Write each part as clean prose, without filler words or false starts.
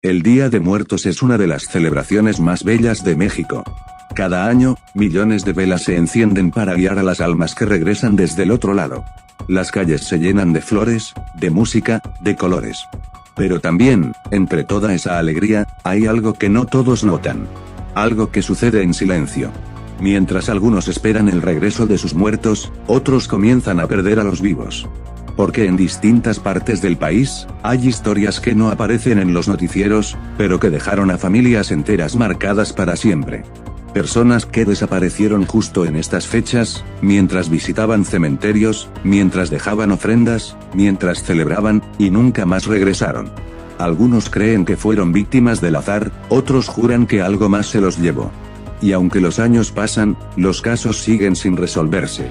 El Día de Muertos es una de las celebraciones más bellas de México. Cada año, millones de velas se encienden para guiar a las almas que regresan desde el otro lado. Las calles se llenan de flores, de música, de colores. Pero también, entre toda esa alegría, hay algo que no todos notan. Algo que sucede en silencio. Mientras algunos esperan el regreso de sus muertos, otros comienzan a perder a los vivos. Porque en distintas partes del país, hay historias que no aparecen en los noticieros, pero que dejaron a familias enteras marcadas para siempre. Personas que desaparecieron justo en estas fechas, mientras visitaban cementerios, mientras dejaban ofrendas, mientras celebraban, y nunca más regresaron. Algunos creen que fueron víctimas del azar, otros juran que algo más se los llevó. Y aunque los años pasan, los casos siguen sin resolverse.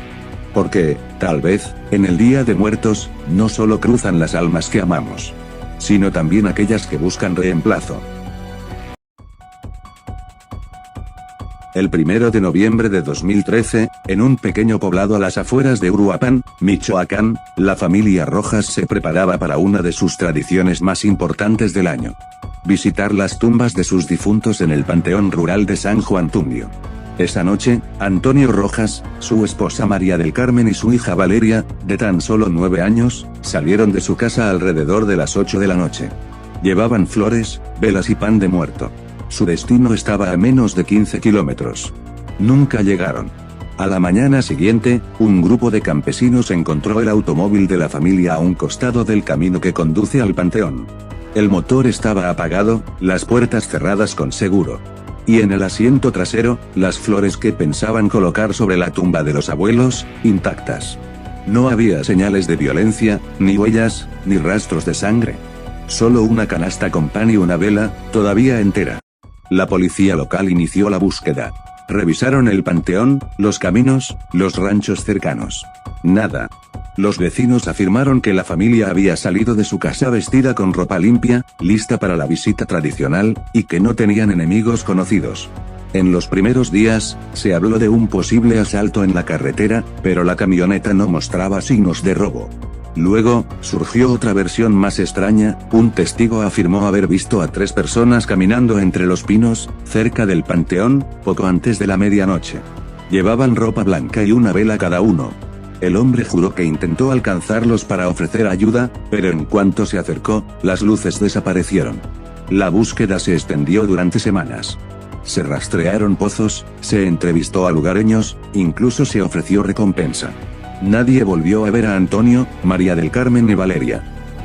Porque, tal vez, en el Día de Muertos, no solo cruzan las almas que amamos, sino también aquellas que buscan reemplazo. El 1 de noviembre de 2013, en un pequeño poblado a las afueras de Uruapan, Michoacán, la familia Rojas se preparaba para una de sus tradiciones más importantes del año: visitar las tumbas de sus difuntos en el Panteón Rural de San Juan Tumbio. Esa noche, Antonio Rojas, su esposa María del Carmen y su hija Valeria, de tan solo 9 años, salieron de su casa alrededor de las 8 de la noche. Llevaban flores, velas y pan de muerto. Su destino estaba a menos de 15 kilómetros. Nunca llegaron. A la mañana siguiente, un grupo de campesinos encontró el automóvil de la familia a un costado del camino que conduce al panteón. El motor estaba apagado, las puertas cerradas con seguro. Y en el asiento trasero, las flores que pensaban colocar sobre la tumba de los abuelos, intactas. No había señales de violencia, ni huellas, ni rastros de sangre. Solo una canasta con pan y una vela, todavía entera. La policía local inició la búsqueda. Revisaron el panteón, los caminos, los ranchos cercanos. Nada. Los vecinos afirmaron que la familia había salido de su casa vestida con ropa limpia, lista para la visita tradicional, y que no tenían enemigos conocidos. En los primeros días, se habló de un posible asalto en la carretera, pero la camioneta no mostraba signos de robo. Luego, surgió otra versión más extraña: un testigo afirmó haber visto a 3 personas caminando entre los pinos, cerca del panteón, poco antes de la medianoche. Llevaban ropa blanca y una vela cada uno. El hombre juró que intentó alcanzarlos para ofrecer ayuda, pero en cuanto se acercó, las luces desaparecieron. La búsqueda se extendió durante semanas. Se rastrearon pozos, se entrevistó a lugareños, incluso se ofreció recompensa. Nadie volvió a ver a Antonio, María del Carmen y Valeria.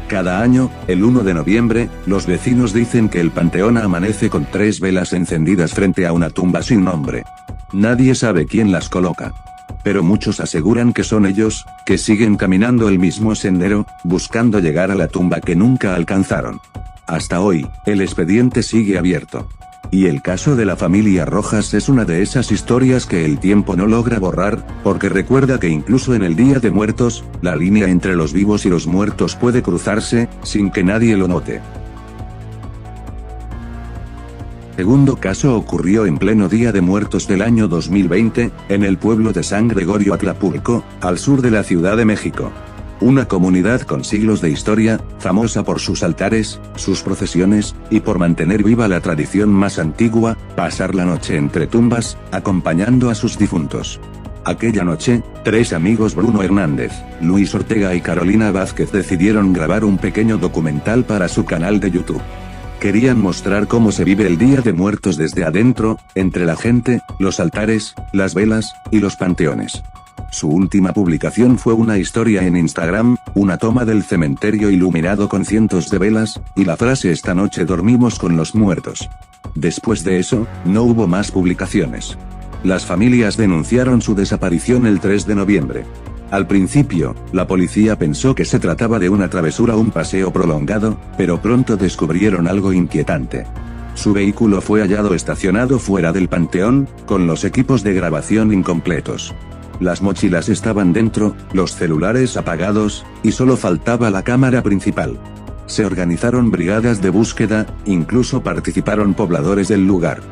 Cada año, el 1 de noviembre, los vecinos dicen que el panteón amanece con 3 velas encendidas frente a una tumba sin nombre. Nadie sabe quién las coloca. Pero muchos aseguran que son ellos, que siguen caminando el mismo sendero, buscando llegar a la tumba que nunca alcanzaron. Hasta hoy, el expediente sigue abierto. Y el caso de la familia Rojas es una de esas historias que el tiempo no logra borrar, porque recuerda que incluso en el Día de Muertos, la línea entre los vivos y los muertos puede cruzarse, sin que nadie lo note. Segundo caso ocurrió en pleno Día de Muertos del año 2020, en el pueblo de San Gregorio Atlapulco, al sur de la Ciudad de México. Una comunidad con siglos de historia, famosa por sus altares, sus procesiones, y por mantener viva la tradición más antigua: pasar la noche entre tumbas, acompañando a sus difuntos. Aquella noche, 3 amigos, Bruno Hernández, Luis Ortega y Carolina Vázquez, decidieron grabar un pequeño documental para su canal de YouTube. Querían mostrar cómo se vive el Día de Muertos desde adentro, entre la gente, los altares, las velas, y los panteones. Su última publicación fue una historia en Instagram, una toma del cementerio iluminado con cientos de velas, y la frase: "Esta noche dormimos con los muertos". Después de eso, no hubo más publicaciones. Las familias denunciaron su desaparición el 3 de noviembre. Al principio, la policía pensó que se trataba de una travesura o un paseo prolongado, pero pronto descubrieron algo inquietante. Su vehículo fue hallado estacionado fuera del panteón, con los equipos de grabación incompletos. Las mochilas estaban dentro, los celulares apagados, y solo faltaba la cámara principal. Se organizaron brigadas de búsqueda, incluso participaron pobladores del lugar.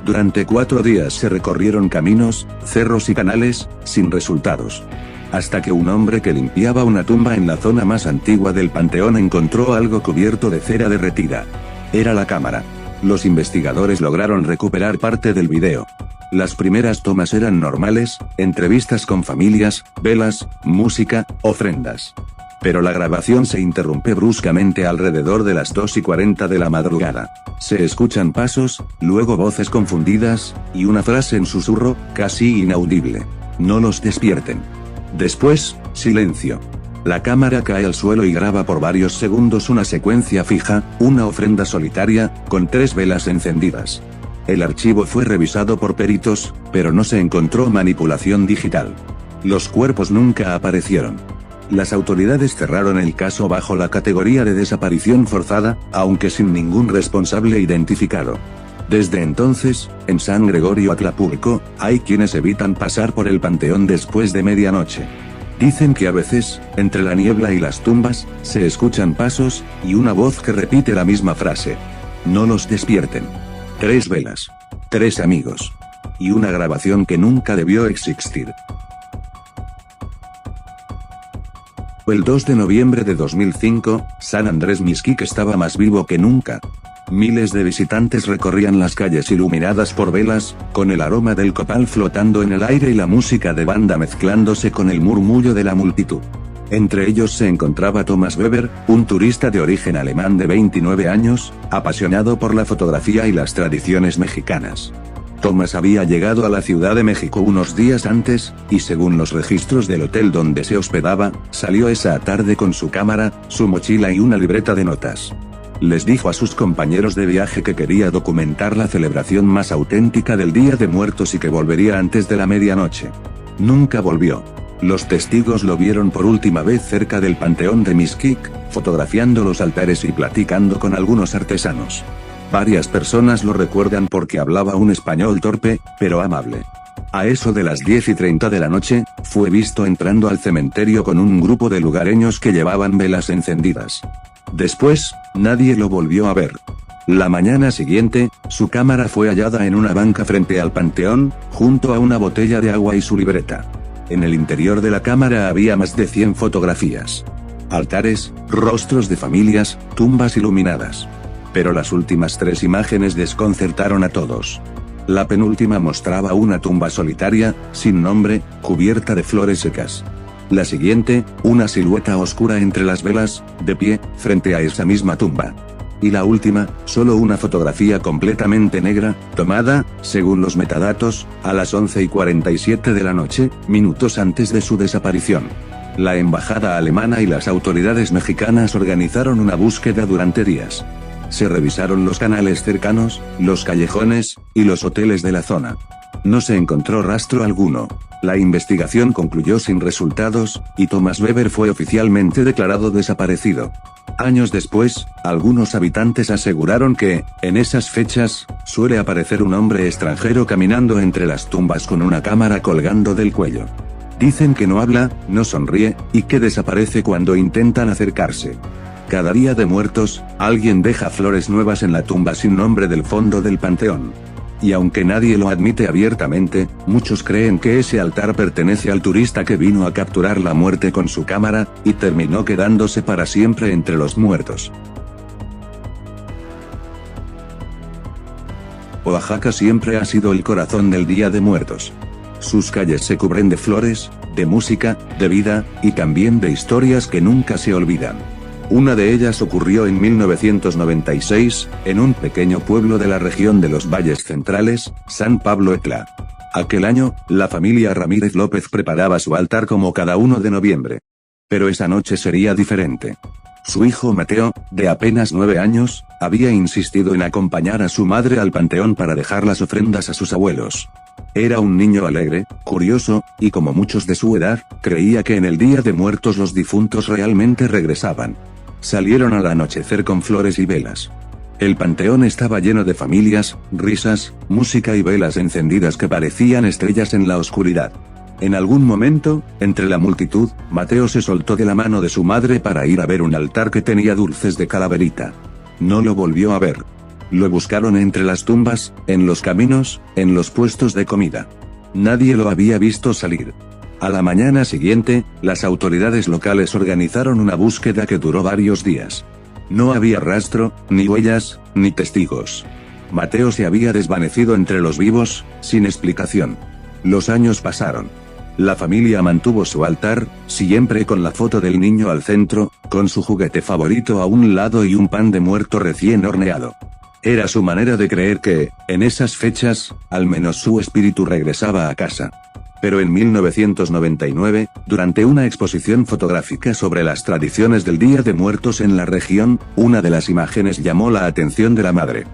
Durante 4 días se recorrieron caminos, cerros y canales, sin resultados. Hasta que un hombre que limpiaba una tumba en la zona más antigua del panteón encontró algo cubierto de cera derretida. Era la cámara. Los investigadores lograron recuperar parte del video. Las primeras tomas eran normales, entrevistas con familias, velas, música, ofrendas. Pero la grabación se interrumpe bruscamente alrededor de las 2:40 de la madrugada. Se escuchan pasos, luego voces confundidas, y una frase en susurro, casi inaudible. No los despierten. Después, silencio. La cámara cae al suelo y graba por varios segundos una secuencia fija, una ofrenda solitaria, con 3 velas encendidas. El archivo fue revisado por peritos, pero no se encontró manipulación digital. Los cuerpos nunca aparecieron. Las autoridades cerraron el caso bajo la categoría de desaparición forzada, aunque sin ningún responsable identificado. Desde entonces, en San Gregorio Atlapulco, hay quienes evitan pasar por el panteón después de medianoche. Dicen que a veces, entre la niebla y las tumbas, se escuchan pasos, y una voz que repite la misma frase. No los despierten. 3 velas. 3 amigos. Y una grabación que nunca debió existir. El 2 de noviembre de 2005, San Andrés Mixquic estaba más vivo que nunca. Miles de visitantes recorrían las calles iluminadas por velas, con el aroma del copal flotando en el aire y la música de banda mezclándose con el murmullo de la multitud. Entre ellos se encontraba Thomas Weber, un turista de origen alemán de 29 años, apasionado por la fotografía y las tradiciones mexicanas. Thomas había llegado a la Ciudad de México unos días antes, y según los registros del hotel donde se hospedaba, salió esa tarde con su cámara, su mochila y una libreta de notas. Les dijo a sus compañeros de viaje que quería documentar la celebración más auténtica del Día de Muertos y que volvería antes de la medianoche. Nunca volvió. Los testigos lo vieron por última vez cerca del panteón de Mixquic, fotografiando los altares y platicando con algunos artesanos. Varias personas lo recuerdan porque hablaba un español torpe, pero amable. A eso de las 10:30 de la noche, fue visto entrando al cementerio con un grupo de lugareños que llevaban velas encendidas. Después, nadie lo volvió a ver. La mañana siguiente, su cámara fue hallada en una banca frente al panteón, junto a una botella de agua y su libreta. En el interior de la cámara había más de 100 fotografías. Altares, rostros de familias, tumbas iluminadas. Pero las últimas 3 imágenes desconcertaron a todos. La penúltima mostraba una tumba solitaria, sin nombre, cubierta de flores secas. La siguiente, una silueta oscura entre las velas, de pie, frente a esa misma tumba. Y la última, solo una fotografía completamente negra, tomada, según los metadatos, a las 11:47 de la noche, minutos antes de su desaparición. La embajada alemana y las autoridades mexicanas organizaron una búsqueda durante días. Se revisaron los canales cercanos, los callejones, y los hoteles de la zona. No se encontró rastro alguno. La investigación concluyó sin resultados, y Thomas Weber fue oficialmente declarado desaparecido. Años después, algunos habitantes aseguraron que, en esas fechas, suele aparecer un hombre extranjero caminando entre las tumbas con una cámara colgando del cuello. Dicen que no habla, no sonríe, y que desaparece cuando intentan acercarse. Cada Día de Muertos, alguien deja flores nuevas en la tumba sin nombre del fondo del panteón. Y aunque nadie lo admite abiertamente, muchos creen que ese altar pertenece al turista que vino a capturar la muerte con su cámara, y terminó quedándose para siempre entre los muertos. Oaxaca siempre ha sido el corazón del Día de Muertos. Sus calles se cubren de flores, de música, de vida, y también de historias que nunca se olvidan. Una de ellas ocurrió en 1996, en un pequeño pueblo de la región de los Valles Centrales, San Pablo Etla. Aquel año, la familia Ramírez López preparaba su altar como cada 1 de noviembre. Pero esa noche sería diferente. Su hijo Mateo, de apenas 9 años, había insistido en acompañar a su madre al panteón para dejar las ofrendas a sus abuelos. Era un niño alegre, curioso, y como muchos de su edad, creía que en el Día de Muertos los difuntos realmente regresaban. Salieron al anochecer con flores y velas. El panteón estaba lleno de familias, risas, música y velas encendidas que parecían estrellas en la oscuridad. En algún momento, entre la multitud, Mateo se soltó de la mano de su madre para ir a ver un altar que tenía dulces de calaverita. No lo volvió a ver. Lo buscaron entre las tumbas, en los caminos, en los puestos de comida. Nadie lo había visto salir. A la mañana siguiente, las autoridades locales organizaron una búsqueda que duró varios días. No había rastro, ni huellas, ni testigos. Mateo se había desvanecido entre los vivos, sin explicación. Los años pasaron. La familia mantuvo su altar, siempre con la foto del niño al centro, con su juguete favorito a un lado y un pan de muerto recién horneado. Era su manera de creer que, en esas fechas, al menos su espíritu regresaba a casa. Pero en 1999, durante una exposición fotográfica sobre las tradiciones del Día de Muertos en la región, una de las imágenes llamó la atención de la madre.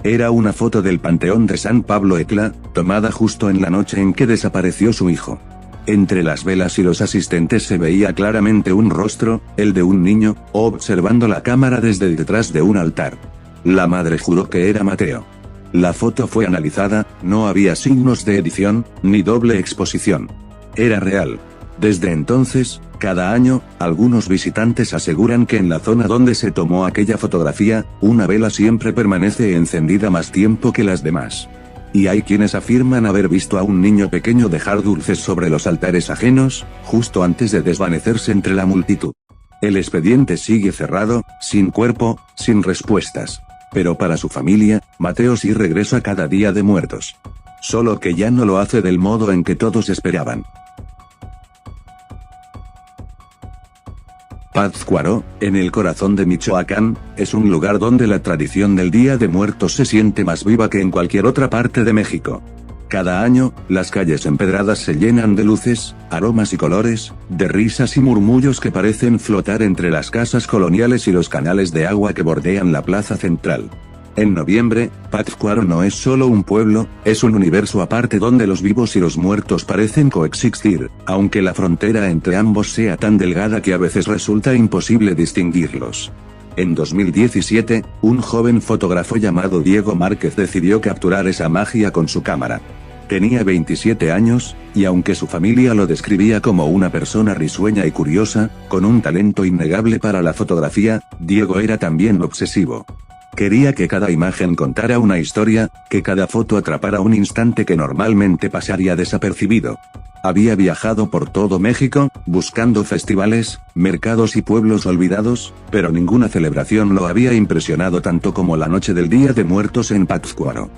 Era una foto del Panteón de San Pablo Ecla, tomada justo en la noche en que desapareció su hijo. Entre las velas y los asistentes se veía claramente un rostro, el de un niño, observando la cámara desde detrás de un altar. La madre juró que era Mateo. La foto fue analizada, no había signos de edición, ni doble exposición. Era real. Desde entonces, cada año, algunos visitantes aseguran que en la zona donde se tomó aquella fotografía, una vela siempre permanece encendida más tiempo que las demás. Y hay quienes afirman haber visto a un niño pequeño dejar dulces sobre los altares ajenos, justo antes de desvanecerse entre la multitud. El expediente sigue cerrado, sin cuerpo, sin respuestas. Pero para su familia, Mateo sí regresa cada Día de Muertos. Solo que ya no lo hace del modo en que todos esperaban. Pátzcuaro, en el corazón de Michoacán, es un lugar donde la tradición del Día de Muertos se siente más viva que en cualquier otra parte de México. Cada año, las calles empedradas se llenan de luces, aromas y colores, de risas y murmullos que parecen flotar entre las casas coloniales y los canales de agua que bordean la plaza central. En noviembre, Pátzcuaro no es solo un pueblo, es un universo aparte donde los vivos y los muertos parecen coexistir, aunque la frontera entre ambos sea tan delgada que a veces resulta imposible distinguirlos. En 2017, un joven fotógrafo llamado Diego Márquez decidió capturar esa magia con su cámara. Tenía 27 años, y aunque su familia lo describía como una persona risueña y curiosa, con un talento innegable para la fotografía, Diego era también obsesivo. Quería que cada imagen contara una historia, que cada foto atrapara un instante que normalmente pasaría desapercibido. Había viajado por todo México, buscando festivales, mercados y pueblos olvidados, pero ninguna celebración lo había impresionado tanto como la noche del Día de Muertos en Pátzcuaro.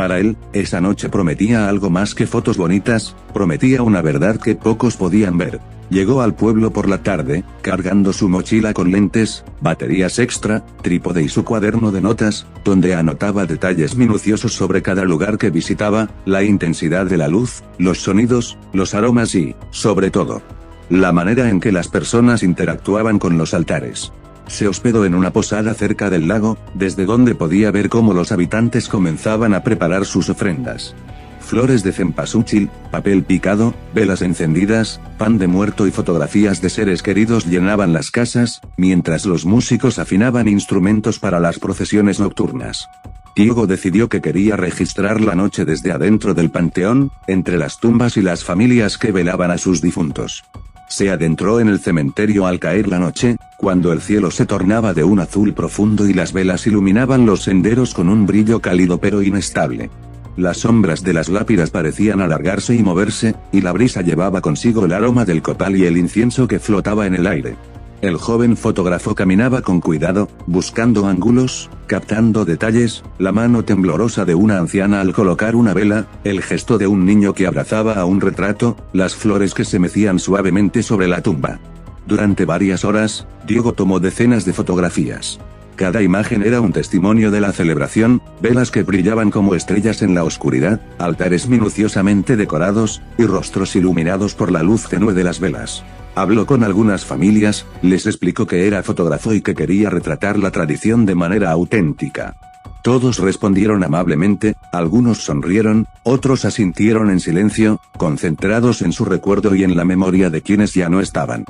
Para él, esa noche prometía algo más que fotos bonitas, prometía una verdad que pocos podían ver. Llegó al pueblo por la tarde, cargando su mochila con lentes, baterías extra, trípode y su cuaderno de notas, donde anotaba detalles minuciosos sobre cada lugar que visitaba, la intensidad de la luz, los sonidos, los aromas y, sobre todo, la manera en que las personas interactuaban con los altares. Se hospedó en una posada cerca del lago, desde donde podía ver cómo los habitantes comenzaban a preparar sus ofrendas. Flores de cempasúchil, papel picado, velas encendidas, pan de muerto y fotografías de seres queridos llenaban las casas, mientras los músicos afinaban instrumentos para las procesiones nocturnas. Diego decidió que quería registrar la noche desde adentro del panteón, entre las tumbas y las familias que velaban a sus difuntos. Se adentró en el cementerio al caer la noche, cuando el cielo se tornaba de un azul profundo y las velas iluminaban los senderos con un brillo cálido pero inestable. Las sombras de las lápidas parecían alargarse y moverse, y la brisa llevaba consigo el aroma del copal y el incienso que flotaba en el aire. El joven fotógrafo caminaba con cuidado, buscando ángulos, captando detalles, la mano temblorosa de una anciana al colocar una vela, el gesto de un niño que abrazaba a un retrato, las flores que se mecían suavemente sobre la tumba. Durante varias horas, Diego tomó decenas de fotografías. Cada imagen era un testimonio de la celebración, velas que brillaban como estrellas en la oscuridad, altares minuciosamente decorados, y rostros iluminados por la luz tenue de las velas. Habló con algunas familias, les explicó que era fotógrafo y que quería retratar la tradición de manera auténtica. Todos respondieron amablemente, algunos sonrieron, otros asintieron en silencio, concentrados en su recuerdo y en la memoria de quienes ya no estaban.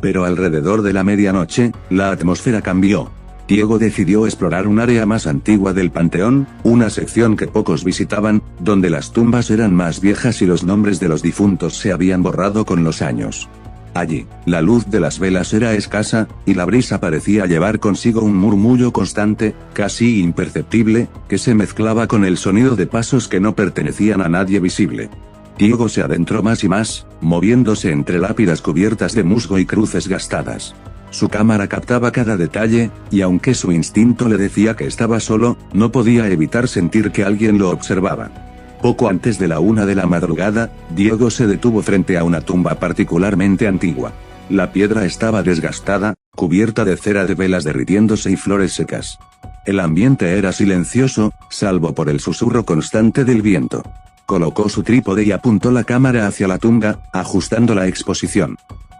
Pero alrededor de la medianoche, la atmósfera cambió. Diego decidió explorar un área más antigua del panteón, una sección que pocos visitaban, donde las tumbas eran más viejas y los nombres de los difuntos se habían borrado con los años. Allí, la luz de las velas era escasa, y la brisa parecía llevar consigo un murmullo constante, casi imperceptible, que se mezclaba con el sonido de pasos que no pertenecían a nadie visible. Diego se adentró más y más, moviéndose entre lápidas cubiertas de musgo y cruces gastadas. Su cámara captaba cada detalle, y aunque su instinto le decía que estaba solo, no podía evitar sentir que alguien lo observaba. Poco antes de la 1 de la madrugada, Diego se detuvo frente a una tumba particularmente antigua. La piedra estaba desgastada, cubierta de cera de velas derritiéndose y flores secas. El ambiente era silencioso, salvo por el susurro constante del viento. Colocó su trípode y apuntó la cámara hacia la tumba, ajustando la exposición.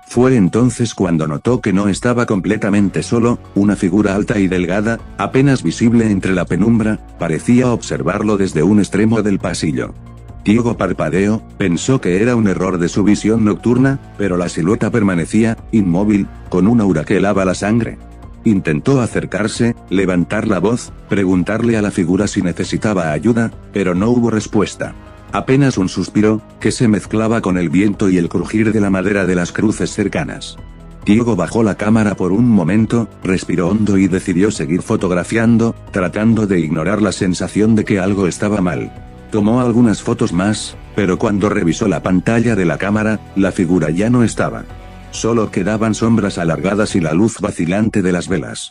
Fue entonces cuando notó que no estaba completamente solo, una figura alta y delgada, apenas visible entre la penumbra, parecía observarlo desde un extremo del pasillo. Diego parpadeó, pensó que era un error de su visión nocturna, pero la silueta permanecía, inmóvil, con un aura que helaba la sangre. Intentó acercarse, levantar la voz, preguntarle a la figura si necesitaba ayuda, pero no hubo respuesta. Apenas un suspiro, que se mezclaba con el viento y el crujir de la madera de las cruces cercanas. Diego bajó la cámara por un momento, respiró hondo y decidió seguir fotografiando, tratando de ignorar la sensación de que algo estaba mal. Tomó algunas fotos más, pero cuando revisó la pantalla de la cámara, la figura ya no estaba. Solo quedaban sombras alargadas y la luz vacilante de las velas.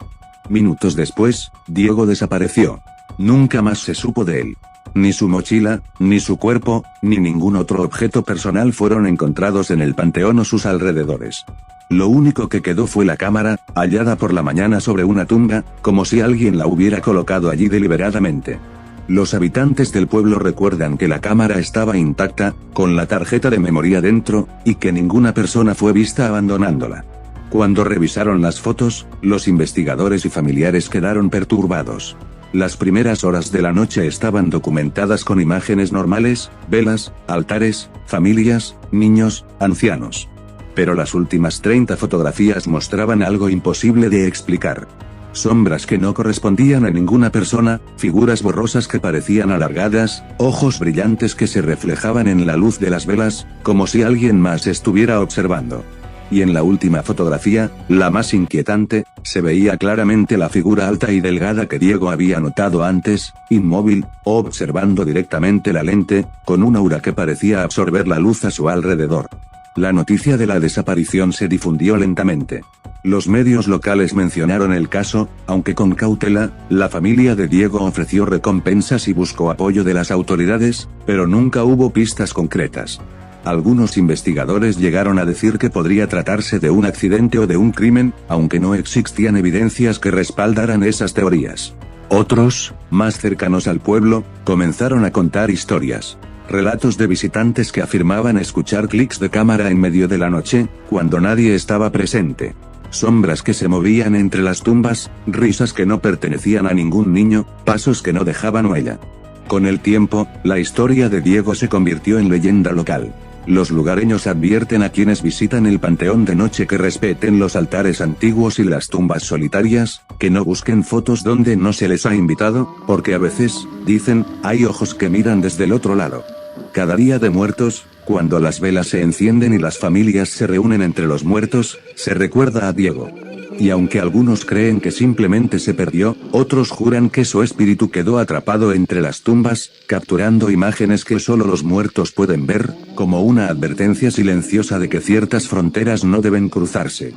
Minutos después, Diego desapareció. Nunca más se supo de él. Ni su mochila, ni su cuerpo, ni ningún otro objeto personal fueron encontrados en el panteón o sus alrededores. Lo único que quedó fue la cámara, hallada por la mañana sobre una tumba, como si alguien la hubiera colocado allí deliberadamente. Los habitantes del pueblo recuerdan que la cámara estaba intacta, con la tarjeta de memoria dentro, y que ninguna persona fue vista abandonándola. Cuando revisaron las fotos, los investigadores y familiares quedaron perturbados. Las primeras horas de la noche estaban documentadas con imágenes normales, velas, altares, familias, niños, ancianos. Pero las últimas 30 fotografías mostraban algo imposible de explicar. Sombras que no correspondían a ninguna persona, figuras borrosas que parecían alargadas, ojos brillantes que se reflejaban en la luz de las velas, como si alguien más estuviera observando. Y en la última fotografía, la más inquietante, se veía claramente la figura alta y delgada que Diego había notado antes, inmóvil, observando directamente la lente, con un aura que parecía absorber la luz a su alrededor. La noticia de la desaparición se difundió lentamente. Los medios locales mencionaron el caso, aunque con cautela, la familia de Diego ofreció recompensas y buscó apoyo de las autoridades, pero nunca hubo pistas concretas. Algunos investigadores llegaron a decir que podría tratarse de un accidente o de un crimen, aunque no existían evidencias que respaldaran esas teorías. Otros, más cercanos al pueblo, comenzaron a contar historias. Relatos de visitantes que afirmaban escuchar clics de cámara en medio de la noche, cuando nadie estaba presente. Sombras que se movían entre las tumbas, risas que no pertenecían a ningún niño, pasos que no dejaban huella. Con el tiempo, la historia de Diego se convirtió en leyenda local. Los lugareños advierten a quienes visitan el panteón de noche que respeten los altares antiguos y las tumbas solitarias, que no busquen fotos donde no se les ha invitado, porque a veces, dicen, hay ojos que miran desde el otro lado. Cada día de muertos, cuando las velas se encienden y las familias se reúnen entre los muertos, se recuerda a Diego. Y aunque algunos creen que simplemente se perdió, otros juran que su espíritu quedó atrapado entre las tumbas, capturando imágenes que solo los muertos pueden ver, como una advertencia silenciosa de que ciertas fronteras no deben cruzarse.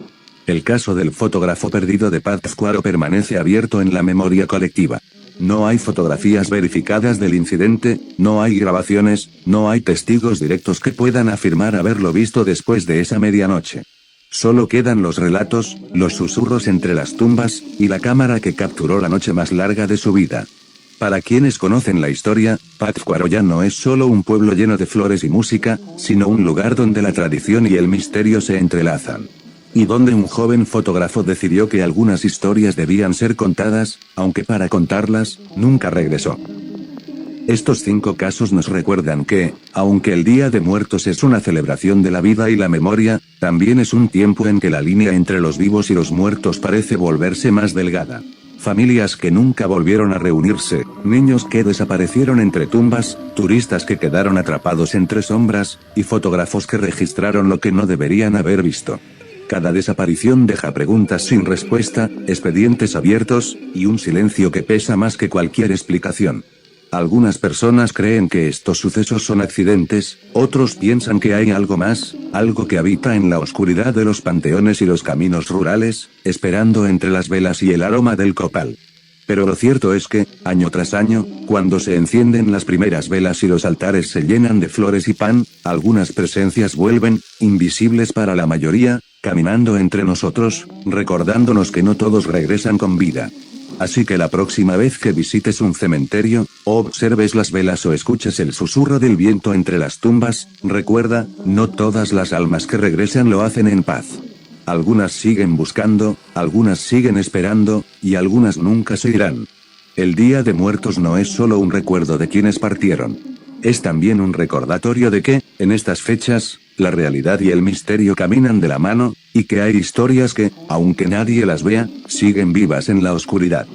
El caso del fotógrafo perdido de Pátzcuaro permanece abierto en la memoria colectiva. No hay fotografías verificadas del incidente, no hay grabaciones, no hay testigos directos que puedan afirmar haberlo visto después de esa medianoche. Solo quedan los relatos, los susurros entre las tumbas, y la cámara que capturó la noche más larga de su vida. Para quienes conocen la historia, Pátzcuaro ya no es solo un pueblo lleno de flores y música, sino un lugar donde la tradición y el misterio se entrelazan. Y donde un joven fotógrafo decidió que algunas historias debían ser contadas, aunque para contarlas, nunca regresó. Estos 5 casos nos recuerdan que, aunque el Día de Muertos es una celebración de la vida y la memoria, también es un tiempo en que la línea entre los vivos y los muertos parece volverse más delgada. Familias que nunca volvieron a reunirse, niños que desaparecieron entre tumbas, turistas que quedaron atrapados entre sombras, y fotógrafos que registraron lo que no deberían haber visto. Cada desaparición deja preguntas sin respuesta, expedientes abiertos, y un silencio que pesa más que cualquier explicación. Algunas personas creen que estos sucesos son accidentes, otros piensan que hay algo más, algo que habita en la oscuridad de los panteones y los caminos rurales, esperando entre las velas y el aroma del copal. Pero lo cierto es que, año tras año, cuando se encienden las primeras velas y los altares se llenan de flores y pan, algunas presencias vuelven, invisibles para la mayoría, caminando entre nosotros, recordándonos que no todos regresan con vida. Así que la próxima vez que visites un cementerio, o observes las velas o escuches el susurro del viento entre las tumbas, recuerda, no todas las almas que regresan lo hacen en paz. Algunas siguen buscando, algunas siguen esperando, y algunas nunca se irán. El Día de Muertos no es solo un recuerdo de quienes partieron. Es también un recordatorio de que, en estas fechas, la realidad y el misterio caminan de la mano, y que hay historias que, aunque nadie las vea, siguen vivas en la oscuridad.